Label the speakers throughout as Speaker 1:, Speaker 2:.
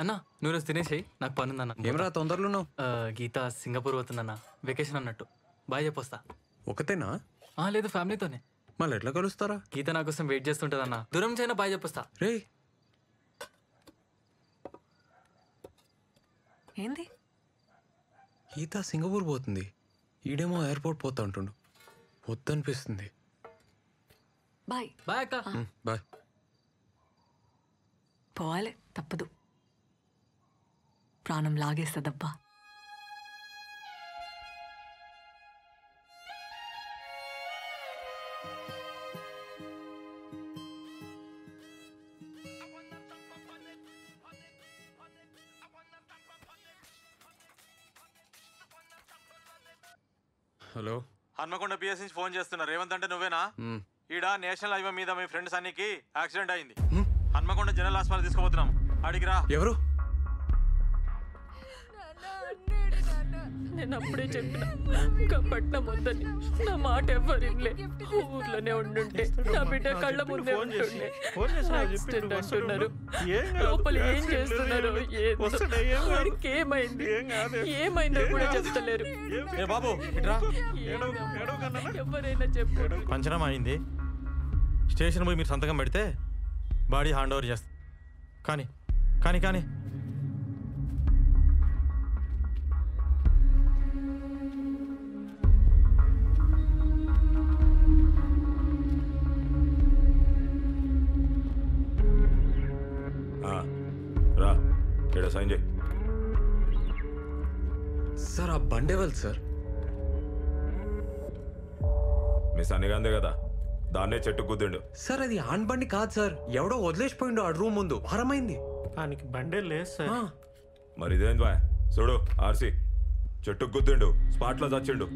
Speaker 1: అన్న నువ్వు రోజు తినేసేయి, నాకు పని ఉందన్న.
Speaker 2: ఏమరా తొందరలో ఉన్నావు?
Speaker 1: గీత సింగపూర్ పోతుందన్న, వెకేషన్ అన్నట్టు. బాయ్ చెప్పొస్తా.
Speaker 2: ఒకతేనా?
Speaker 1: లేదు, ఫ్యామిలీతోనే.
Speaker 2: మళ్ళీ ఎట్లా కలుస్తారా?
Speaker 1: గీత నా కోసం వెయిట్ చేస్తుంటది అన్న. దూరం చేయనా బాయ్ చెప్పొస్తా.
Speaker 2: రే
Speaker 3: ఏంది?
Speaker 2: గీత సింగపూర్ పోతుంది, ఈడేమో ఎయిర్పోర్ట్ పోతా అంటుండు. వద్దనిపిస్తుంది.
Speaker 3: బాయ్.
Speaker 1: బాయ్ అక్క.
Speaker 2: బాయ్.
Speaker 3: పోవాలి, తప్పదు. ప్రాణం లాగేస్తుందబ్బా.
Speaker 2: హలో,
Speaker 4: హన్మకొండ పిఎస్ నుంచి ఫోన్ చేస్తున్నా. రేవంత్ అంటే నువ్వేనా? ఈడ నేషనల్ హైవే మీద మీ ఫ్రెండ్ సన్నీకి యాక్సిడెంట్ అయింది. హన్మకొండ జనరల్ హాస్పిటల్ తీసుకుపోతున్నాం. అడిగిరా.
Speaker 2: ఎవరు?
Speaker 5: నేను అప్పుడే చెప్పిన ఇంకా పట్నం వద్దని. నా మాట ఎవ్వరిలే. ఊర్లోనే ఉండుంటే నా బిడ్డ కళ్ళ ముందే ఉంటుండే. యాక్సిడెంట్ అంటున్నారు. లోపల ఏం చేస్తున్నారు? వాడికి ఏమైంది? ఏమైందో కూడా చెప్తలేరు.
Speaker 4: బాబు
Speaker 5: ఎవరైనా చెప్పారు.
Speaker 4: పంచనం అయింది. స్టేషన్ పోయి మీరు సంతకం పెడితే బాడీ హ్యాండ్ ఓవర్ చేస్తా. కానీ కానీ కానీ రా, ఇక్కడ సైన్ చేయి.
Speaker 2: సార్ ఆ బండేవాళ్ళు సార్.
Speaker 4: మీ సన్నిగాందే కదా, దాన్నే చెట్టు గుద్దిండు.
Speaker 2: సార్ అది ఆన్ బండి కాదు సార్, ఎవడో వదిలేసిపోయిండు ఆ రూమ్ ముందు. వారమైంది.
Speaker 6: దానికి బండే లేదు సార్.
Speaker 4: మరి ఇదేం బాయ్? చూడు, ఆర్సీ చెట్టుకు గుద్దిండు, స్పాట్ లో చచ్చిండు.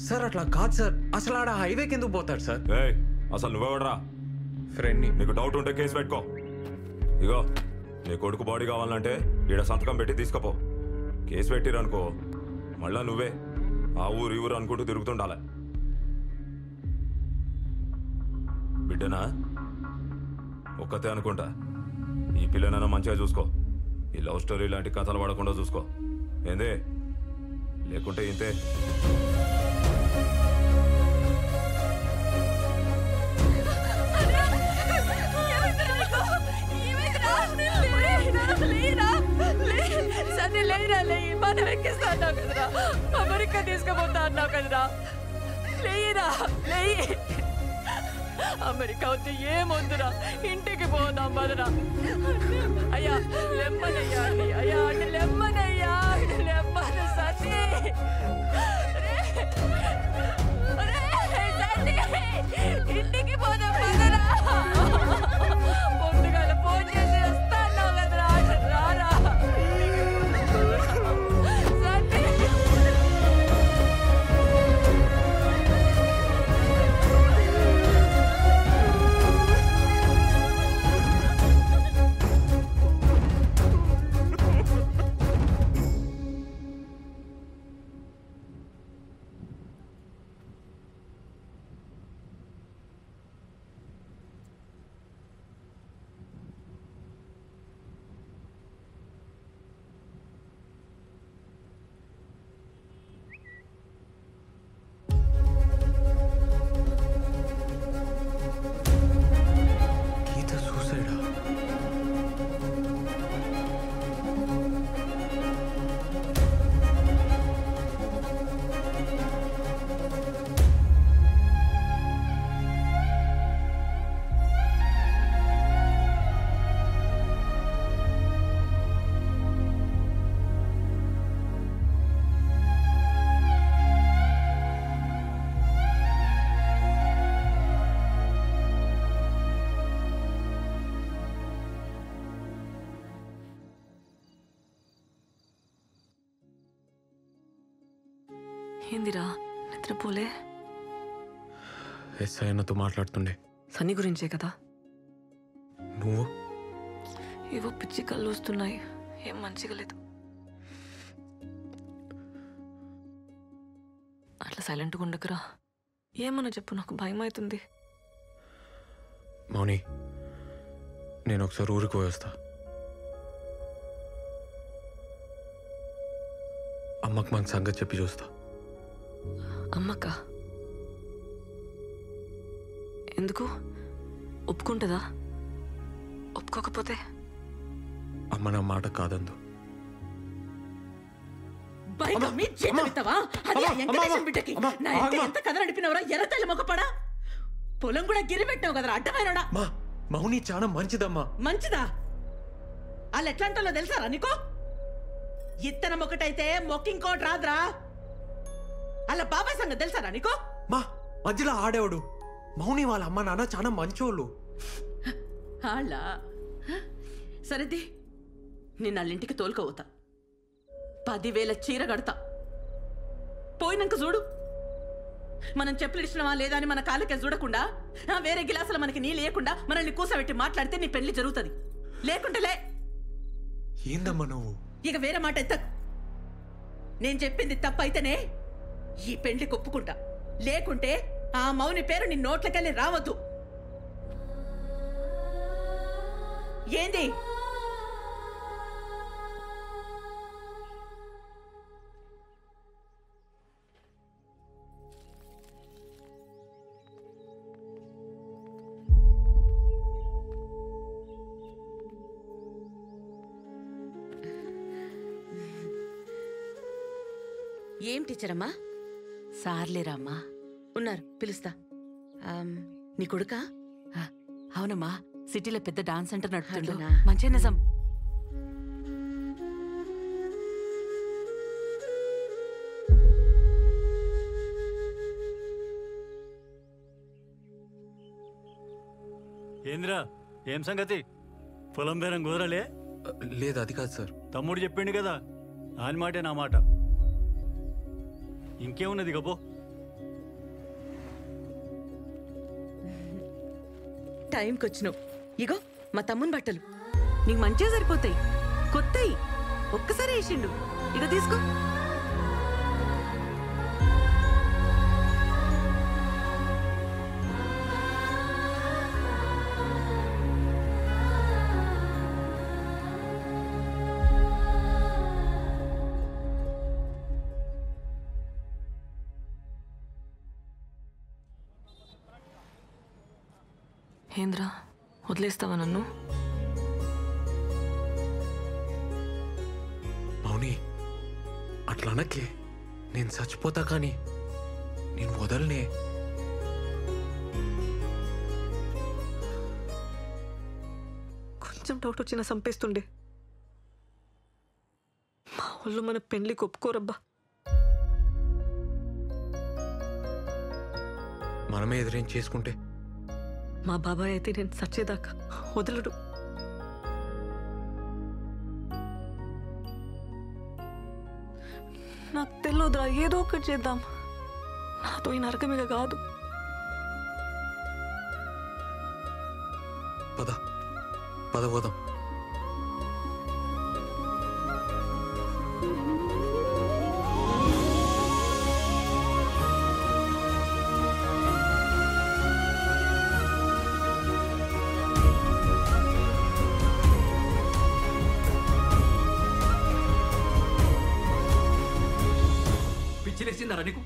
Speaker 2: సార్ అట్లా కాదు సార్, అసలు ఆడ హైవేకి ఎందుకు పోతాడు సార్?
Speaker 4: ఏయ్, అసలు నువ్వెవడరా?
Speaker 2: ఫ్రెండ్ని.
Speaker 4: నీకు డౌట్ ఉంటే కేసు పెట్టుకో. ఇగో, నీ కొడుకు బాడీ కావాలంటే ఈడ సంతకం పెట్టి తీసుకపో. కేసు పెట్టిరనుకో మళ్ళా నువ్వే ఆ ఊరు ఈ ఊరు అనుకుంటూ తిరుగుతుండాలి. బిడ్డనా ఒక్కతే అనుకుంటా. ఈ పిల్లనైనా మంచిగా చూసుకో. ఈ లవ్ స్టోరీ లాంటి కథలు పడకుండా చూసుకో. ఏందే? లేకుంటే ఇంతే.
Speaker 5: మనం ఎక్కిస్తా అన్నావు కదరా, అమెరికా తీసుకుపోతా అన్నావు కదరా. లేయిరా, లేయి. అమెరికా వద్దు, ఏమొద్దురా, ఇంటికి పోదాం బదరా. అయ్యా లెమ్మనయ్యా అండి, అయ్యా అండి లెమ్మనయ్యా, లెమ్మన సతీ. ఇంటికి పోదాం బదరా. పొద్దుగాల ఫోన్ చేసి వస్తా అన్నావు కదరా, రారా. ఏందిరా నిద్రపోలే?
Speaker 2: ఎస్ఐ అన్నతో మాట్లాడుతుండే.
Speaker 3: సన్నీ గురించే కదా?
Speaker 2: నువ్వు?
Speaker 3: ఏవో పిచ్చి కళ్ళు వస్తున్నాయి, ఏం మంచిగా లేదు. అట్లా సైలెంట్గా ఉండకురా. ఏమన్నా చెప్పు, నాకు భయం అవుతుంది.
Speaker 2: మౌని, నేను ఒకసారి ఊరికి పోయేస్తా. అమ్మకు మన సంగతి చెప్పి చూస్తా.
Speaker 3: అమ్మక్క ఎందుకు ఒప్పుకుంటుందా? ఒప్పుకోకపోతే
Speaker 2: అమ్మ నా మాట కాదందు.
Speaker 7: బైక్ అమ్మి జీతం ఇస్తావా? అది ఆ వెంకటేశం బిడ్డకి. నా ఇంటికి ఎంత కథ నడిపినవరా ఎర్రతల్లి మొక్కపడా? పొలం కూడా గిరి పెట్టినావు కదరా అడ్డమైనడా.
Speaker 2: మౌని చాలా మంచిదమ్మా.
Speaker 7: మంచిదా? వాళ్ళు ఎట్లాంటో తెలుసారా నీకో? ఇత్తనం ఒకటైతే మొక్కింకోటి రాదురా. అలా బాబాయ్ సంగతి తెలుసారా నీకో?
Speaker 2: మధ్యలో ఆడేవాడు. మౌని వాళ్ళ అమ్మ నాన్న చాలా మంచోళ్ళు.
Speaker 7: అలా సరేది నేను వాళ్ళింటికి తోలుకోపోతా. 10,000 చీర కడతా. పోయినాక చూడు. మనం చెప్పులు ఇచ్చినవా లేదా అని మన కాళ్ళకే చూడకుండా వేరే గిలాసులు మనకి నీ లేకుండా మనల్ని కూసబెట్టి మాట్లాడితే నీ పెళ్లి జరుగుతుంది. లేకుంటే లే.
Speaker 2: ఏందమ్మా నువ్వు?
Speaker 7: ఇక వేరే మాట ఎత్త. నేను చెప్పింది తప్పైతేనే ఈ పెళ్లికి ఒప్పుకుంటా. లేకుంటే ఆ మౌని పేరు నీ నోట్లకెళ్ళి రావద్దు. ఏంది? ఏం టీచర్ అమ్మా? సార్లేరా అమ్మా. ఉన్నారు, పిలుస్తా. నీ కొడుకా? అవునమ్మా, సిటీలో పెద్ద డాన్స్ సెంటర్ నడుపుతుండు. మంచి నిజం.
Speaker 8: ఏంద్రా ఏం సంగతి? పొలం బేరం కుదరలే?
Speaker 2: లేదు, అది కాదు సార్.
Speaker 8: తమ్ముడు చెప్పిండు కదా, ఆయన మాటే నా మాట. ఇంకేమున్నది గబో.
Speaker 7: టైంకి వచ్చినావు. ఇగో మా తమ్ముని బట్టలు నీకు మంచిగా సరిపోతాయి. కొత్తయి ఒక్కసారి వేసిండు. ఇక తీసుకో.
Speaker 3: ఏంద్రా వదిలేస్తావా నన్ను?
Speaker 2: మౌని అట్లా అనకే. నేను చచ్చిపోతా కానీ నేను వదలనే.
Speaker 3: కొంచెం డౌట్ వచ్చినా చంపేస్తుండే. మా వాళ్ళు మన పెళ్లికి ఒప్పుకోరబ్బా.
Speaker 2: మనమే ఎదురేం చేసుకుంటే
Speaker 3: మా బాబాయ్ అయితే నేను చచ్చేదాకా వదలడు. నాకు తెలియదురా, ఏదో ఒకటి చేద్దాం. నాతో ఈ నరకమిగ కాదు.
Speaker 2: పద పద పోదాం.
Speaker 9: పిచ్చిలేసిందారా నీకు?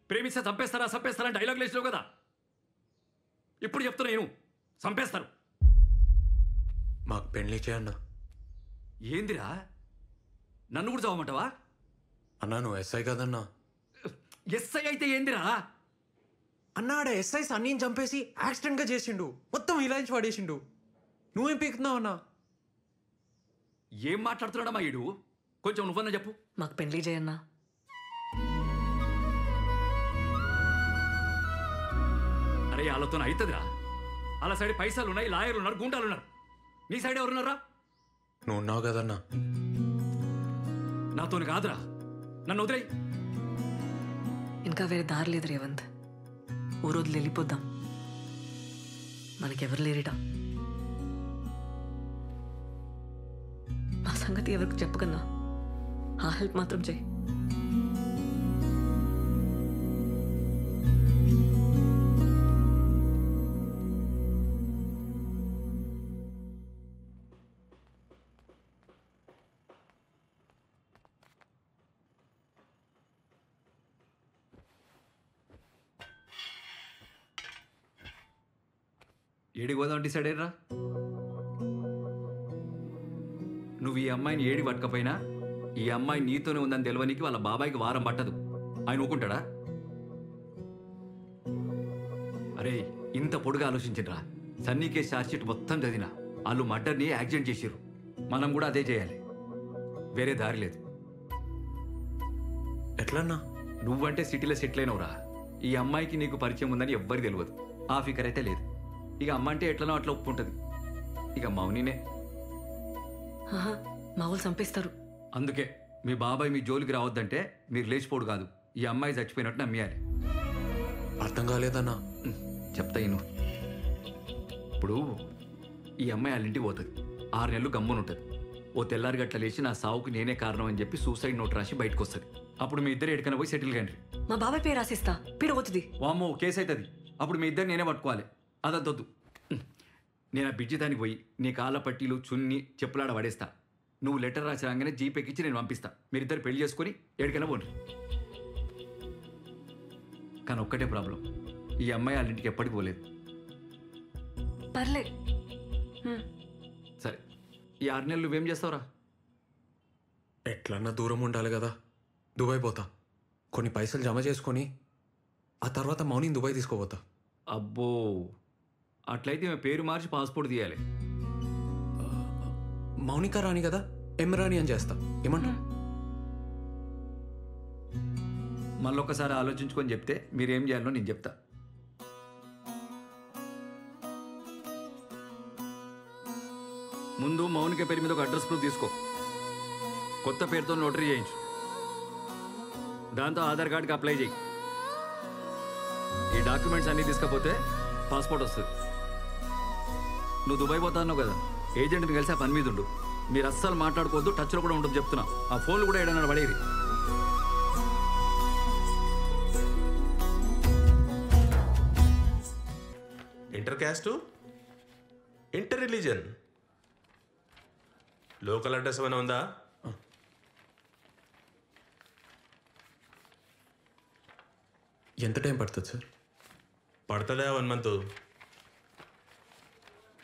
Speaker 9: ప్రేమిస్తే చంపేస్తారా డైలాగ్ లేచినావు కదా. ఇప్పుడు చెప్తున్నా నేను, చంపేస్తారు.
Speaker 2: మాకు పెళ్లి చేయన్నా.
Speaker 9: ఏందిరా, నన్ను కూడా చదవమంటావా?
Speaker 2: అన్నా నువ్వు ఎస్ఐ కదన్నా.
Speaker 9: ఎస్ఐ అయితే ఏందిరా?
Speaker 2: అన్నాడ ఎస్ఐ సన్నీని చంపేసి యాక్సిడెంట్గా చేసిండు. మొత్తం ఇలాంటి పడేసిండు. నువ్వేం పీకుతున్నావు అన్నా?
Speaker 9: ఏం మాట్లాడుతున్నాడమ్మా ఈడు? కొంచెం నువ్వన్నా చెప్పు.
Speaker 3: మాకు పెళ్లి చేయన్నా.
Speaker 9: అరే వాళ్ళతో అవుతుందిరా. వాళ్ళ సైడ్ పైసలు ఉన్నాయి, లాయర్లు ఉన్నారు, గుండాలు ఉన్నారు. నీ సైడ్ ఎవరున్నారా?
Speaker 2: నువ్వు ఉన్నావు కదన్నా.
Speaker 9: నాతోని కాదురా, నన్ను వదిలేయి.
Speaker 3: ఇంకా వేరే దారి లేదు రేవంత్. ఓ రోజులు వెళ్ళిపోద్దాం. మనకెవరు లేరిట. మా సంగతి ఎవరికి చెప్పకన్నా ఆ హెల్ప్ మాత్రం చేయి.
Speaker 9: ఏడికి పోదాం డిసైడ్ అయ్యరా? నువ్వు ఈ అమ్మాయిని ఏడి పట్టకపోయినా ఈ అమ్మాయి నీతోనే ఉందని తెలియనికి వాళ్ళ బాబాయికి వారం పట్టదు. ఆయన ఊకుంటాడా? అరే ఇంత పొడుగా ఆలోచించరా. సన్నీ కేసు ఛార్జ్షీట్ మొత్తం చదివినా వాళ్ళు మర్డర్ని యాక్సిడెంట్ చేసిర్రు. మనం కూడా అదే చేయాలి, వేరే దారి లేదు.
Speaker 2: ఎట్లన్నా?
Speaker 9: నువ్వంటే సిటీలో సెటిల్ అయినవురా. ఈ అమ్మాయికి నీకు పరిచయం ఉందని ఎవ్వరికి తెలియదు. ఆ ఫికర్ అయితే లేదు. ఇక అమ్మ అంటే ఎట్లనో అట్లా ఒప్పుకుంటుంది. ఇక మౌనినే.
Speaker 3: ఆహా, మా వాళ్ళు చంపేస్తారు.
Speaker 9: అందుకే మీ బాబాయ్ మీ జోలికి రావద్దంటే మీరు లేచిపోడు కాదు, ఈ అమ్మాయి చచ్చిపోయినట్టు నమ్మేయాలి.
Speaker 2: అర్థం కాలేదన్నా.
Speaker 9: చెప్తా ఇను. ఇప్పుడు ఈ అమ్మాయి వాళ్ళ ఇంటికి పోతుంది. 6 నెలలు గమ్మునుంటుంది. ఓ తెల్లారి గట్ల లేచి నా సావుకి నేనే కారణం అని చెప్పి సూసైడ్ నోట్ రాసి బయటకు వస్తుంది. అప్పుడు మీ ఇద్దరు ఎక్కడికైనా పోయి సెటిల్ కండి.
Speaker 3: మా బాబాయ్ పేరు రాసిస్తా, పీడ పోతుంది.
Speaker 9: వామ్మో కేసు అవుతుంది. అప్పుడు మీ ఇద్దరు నేనే పట్టుకోవాలి. అదొద్దు. నేను ఆ బిడ్జి దానికి పోయి నీ కాళ్ళ పట్టీలు చున్ని చెప్పులాడ పడేస్తా. నువ్వు లెటర్ రాసి రాగానే జీపేకిచ్చి నేను పంపిస్తా. మీరిద్దరు పెళ్లి చేసుకొని ఎక్కడికైనా పోండి. కానీ ఒక్కటే ప్రాబ్లం, ఈ అమ్మాయి వాళ్ళ ఇంటికి ఎప్పటికి పోలేదు.
Speaker 3: పర్లే.
Speaker 9: సరే, ఈ 6 నెలలు నువ్వేం చేస్తావురా?
Speaker 2: ఎట్లన్నా దూరం ఉండాలి కదా. దుబాయ్ పోతా, కొన్ని పైసలు జమ చేసుకొని ఆ తర్వాత మౌనిని దుబాయ్ తీసుకోపోతా.
Speaker 9: అబ్బో, అట్లయితే మేము పేరు మార్చి పాస్పోర్ట్ తీయాలి.
Speaker 2: మౌనిక రాణి కదా, ఎం రాణి అని చేస్తా. ఏమంటా?
Speaker 9: మళ్ళొక్కసారి ఆలోచించుకొని చెప్తే మీరేం చేయాలో నేను చెప్తా. ముందు మౌనిక పేరు మీద ఒక అడ్రస్ ప్రూఫ్ తీసుకో. కొత్త పేరుతో నోటరీ చేయించు. దాంతో ఆధార్ కార్డుకి అప్లై చేయి. ఈ డాక్యుమెంట్స్ అన్నీ తీసుకపోతే పాస్పోర్ట్ వస్తుంది. నువ్వు దుబాయ్ పోతా అన్నావు కదా, ఏజెంట్ని కలిసి ఆ పని మీద ఉండు. మీరు అస్సలు మాట్లాడుకోవద్దు, టచ్లో కూడా ఉంటుంది చెప్తున్నా. ఆ ఫోన్లు కూడా ఏడన్నా పడేది.
Speaker 10: Inter caste, inter religion, local address ఏమైనా ఉందా?
Speaker 2: ఎంత టైం పడుతుంది సార్?
Speaker 10: పడుతుందా 1 మంత్.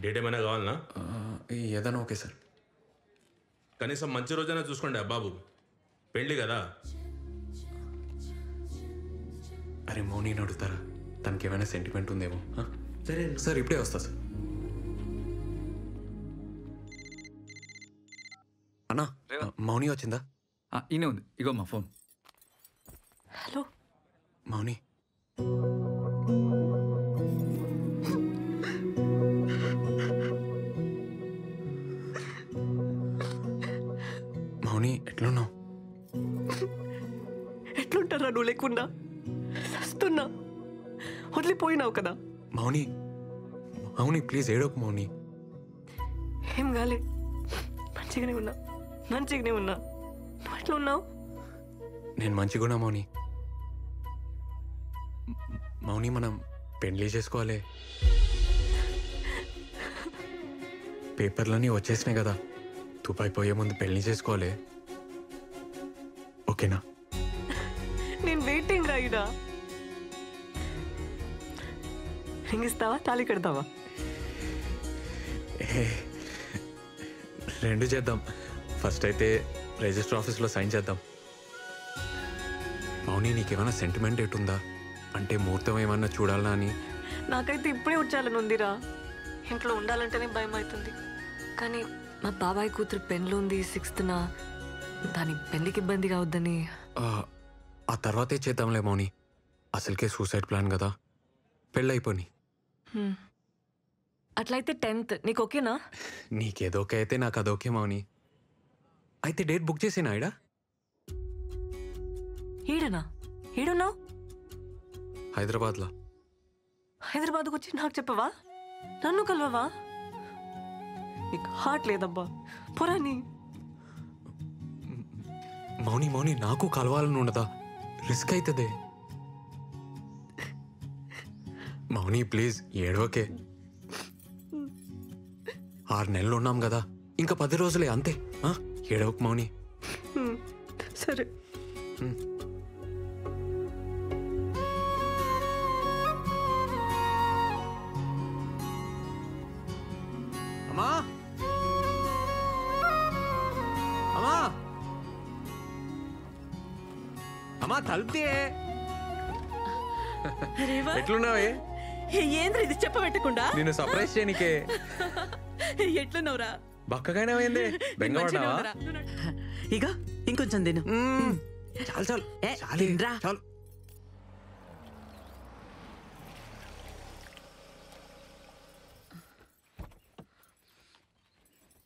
Speaker 10: డేట్ ఏమైనా కావాలనా?
Speaker 2: ఏదైనా ఓకే సార్.
Speaker 10: కనీసం మంచి రోజైనా చూసుకోండి బాబు, పెళ్ళి కదా.
Speaker 2: అరే మౌని అడుగుతారా, తనకి ఏమైనా సెంటిమెంట్ ఉందేమో. సరే సార్, ఇప్పుడే వస్తా సార్. అన్నా, మౌని వచ్చిందా?
Speaker 9: ఈయనే ఉంది, ఇగో మా ఫోన్.
Speaker 3: హలో
Speaker 2: మౌని, మౌని ఎట్లున్నావు?
Speaker 3: ఎట్లుంటారా నువ్వు లేకుండా? వస్తున్నా, వదిలిపోయినావు కదా.
Speaker 2: మౌని, మౌని ప్లీజ్ ఏడోకు మౌని.
Speaker 3: ఏం కాలే, మంచిగానే ఉన్నా. నువ్వు ఎట్లా ఉన్నావు?
Speaker 2: నేను మంచిగున్నా మౌని. మౌని మనం పెళ్లి చేసుకోవాలి. పేపర్లన్నీ వచ్చేసినాయి కదా, దుబాయ్ పోయే ముందు పెళ్లి చేసుకోవాలి. ఓకేనా?
Speaker 3: నేను వెయిటింగ్ రాయిడా. రింగ్ ఇస్తావా, తాళి కడతావా?
Speaker 2: రెండు చేద్దాం. ఫస్ట్ అయితే రిజిస్టర్ ఆఫీస్లో సైన్ చేద్దాం. మౌని, నీకేమైనా సెంటిమెంట్ ఎటుందా? అంటే ముహూర్తం ఏమన్నా చూడాలా అని.
Speaker 3: నాకైతే ఇప్పుడే వచ్చాలని ఉందిరా. ఇంట్లో ఉండాలంటేనే భయం అవుతుంది. కానీ మా బాబాయ్ కూతురు పెళ్ళి ఉంది 6th. దాని పెళ్ళికి ఇబ్బంది కావద్దని.
Speaker 2: ఆ తర్వాతే చేద్దాంలే మౌని. అసలుకే సూసైడ్ ప్లాన్ కదా, పెళ్ళైపోని.
Speaker 3: అట్లయితే 10th నీకు ఓకేనా?
Speaker 2: నీకేదోకే అయితే నాకు అదోకే మౌని. అయితే డేట్ బుక్ చేసేనా? ఈడ
Speaker 3: ఈడనా? ఈడున్నావు?
Speaker 2: హైదరాబాద్లో.
Speaker 3: హైదరాబాద్కు వచ్చి నాకు చెప్పవా? నన్ను కలవవా? నీకు హార్ట్ లేదబ్బా, పొరాని.
Speaker 2: మౌని మౌని, నాకు కలవాలని ఉండదా? రిస్క్ అవుతుంది మౌని. ప్లీజ్ ఏడోకే. 6 నెలలు ఉన్నాం కదా, ఇంకా 10 రోజులే అంతే. ఏడవకు మౌని.
Speaker 3: సరే.
Speaker 2: అమ్మా అమ్మా అమ్మా తలుపుతే ఎట్లున్నావే?
Speaker 7: ఏంద్ర ఇది చెప్పబెట్టకుండా
Speaker 2: నిన్ను సర్ప్రైజ్ చేయనికే.
Speaker 7: ఎట్లున్నావురా?
Speaker 2: బక్కగానేమైంది? బెంగపడ్డావా?
Speaker 7: ఇక ఇంకొంచెం తిను.
Speaker 2: చాలు చాలు
Speaker 7: తినరా.
Speaker 2: చాలు.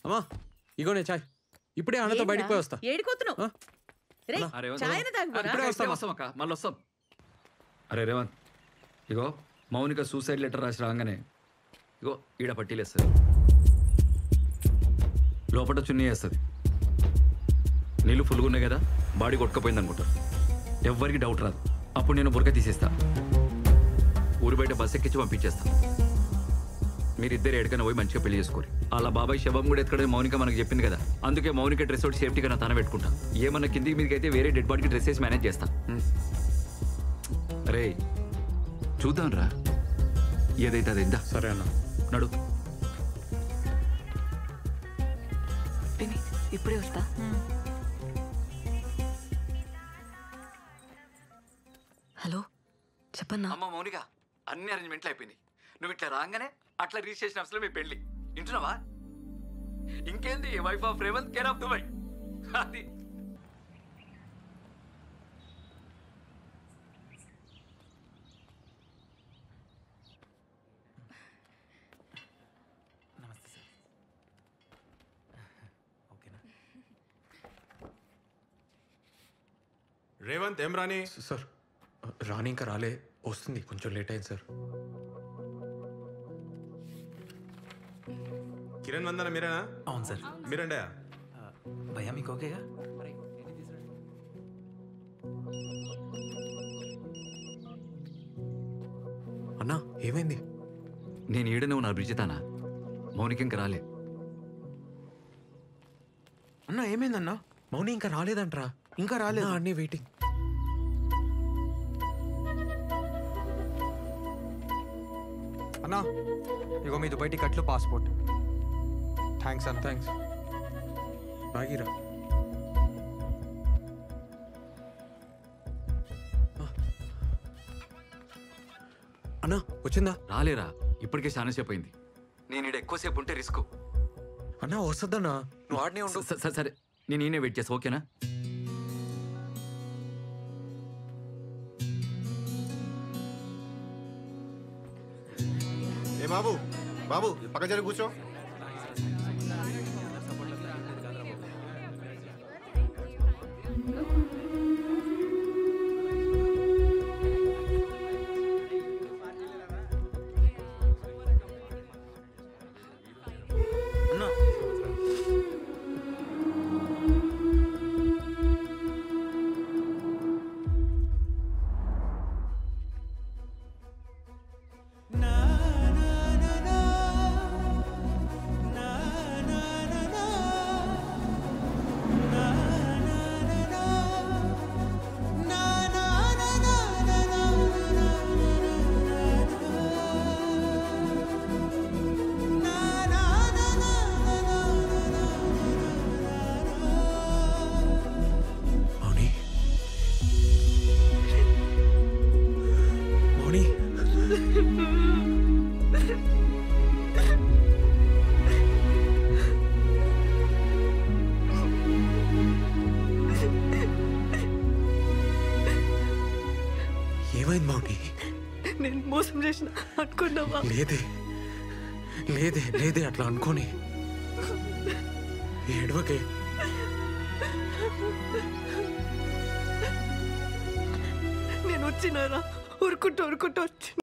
Speaker 2: అమ్మా ఇగోనే చాయ్. ఇప్పుడే అన్నతో బయటికి పోయి వస్తా.
Speaker 7: ఏడిపోతున్నావు?
Speaker 2: ఇప్పుడే వస్తాం
Speaker 9: అక్క, మళ్ళీ వస్తాం. అరే రేవంత్, ఇగో మౌనిక సూసైడ్ లెటర్ రాసి రాగానే ఇగో ఈడ పట్టీలేస్తుంది, లోపల చున్నీ వేస్తుంది. నీళ్ళు ఫుల్గా ఉన్నాయి కదా, బాడీ కొట్టుకపోయింది అనుకుంటారు. ఎవ్వరికి డౌట్ రాదు. అప్పుడు నేను బురక తీసేస్తా, ఊరి బయట బస్ ఎక్కించి పంపించేస్తా. మీరిద్దరు ఎక్కడికైనా పోయి మంచిగా పెళ్లి చేసుకోరు. అలా బాబాయ్ శవం కూడా ఎక్కడే మౌనిక మనకు చెప్పింది కదా, అందుకే మౌనిక డ్రెస్ ఒకటి సేఫ్టీగా నా తన పెట్టుకుంటా. ఏమన్నా కిందికి మీదకి అయితే వేరే డెడ్ బాడీకి డ్రెస్ వేసి మేనేజ్ చేస్తా. అరే చూద్దాం రా, ఏదైతే అది ఇందా.
Speaker 2: సరే అన్న,
Speaker 9: నడు.
Speaker 3: ఇప్పుడే వస్తా. హలో చెప్పన్నా.
Speaker 9: అమ్మ మౌనిక, అన్ని అరేంజ్మెంట్లు అయిపోయినాయి. నువ్వు ఇట్లా రాగానే అట్లా రిజిస్ట్రేషన్ ఆఫీస్లో మీ పెళ్లి. వింటున్నావా? ఇంకేంది, wife of Revanth, care of Dubai. అది
Speaker 1: నమస్తే సార్. ఓకేనా?
Speaker 10: రేవంత్ ఏం రాని?
Speaker 2: సార్ రాని ఇంకా రాలే, వస్తుంది, కొంచెం లేట్ అయింది సార్.
Speaker 10: కిరణ్ వందన మీరేనా?
Speaker 1: అవును సార్.
Speaker 10: మీరండే?
Speaker 1: భయ్యా మీకు ఓకేగా?
Speaker 2: అన్నా ఏమైంది?
Speaker 9: నేను ఈడనే ఉన్నా బ్రిజితానా, మౌనిక ఇంకా రాలే.
Speaker 2: అన్నా ఏమైందన్నా? మౌని ఇంకా రాలేదంట్రా. ఇంకా రాలేదు అన్నీ వెయిటింగ్.
Speaker 11: అన్నా ఇగో మీ దుబాయ్ టికెట్లు, పాస్పోర్ట్. థ్యాంక్స్ అన్న.
Speaker 2: థ్యాంక్స్. బాగిరా. అన్నా వచ్చిందా?
Speaker 9: రాలేరా, ఇప్పటికే చాలా సేపు అయింది. నేను ఈడ ఎక్కువసేపు ఉంటే రిస్క్.
Speaker 2: అన్నా వస్తుందన్నా, నువ్వు ఆడనే ఉండు.
Speaker 9: సరే సరే, నేను ఈయనే వెయిట్ చేస్తా, ఓకేనా?
Speaker 12: ఏ బాబు, బాబు పక్క జరిగి కూర్చో.
Speaker 2: ఏమైంది మౌని?
Speaker 3: నేను మోసం చేసిన అనుకున్నావా?
Speaker 2: లేదే లేదే లేదే, అట్లా అనుకోని ఏడవకే.
Speaker 3: నేను వచ్చినారా, ఉరుకుంటూ వచ్చి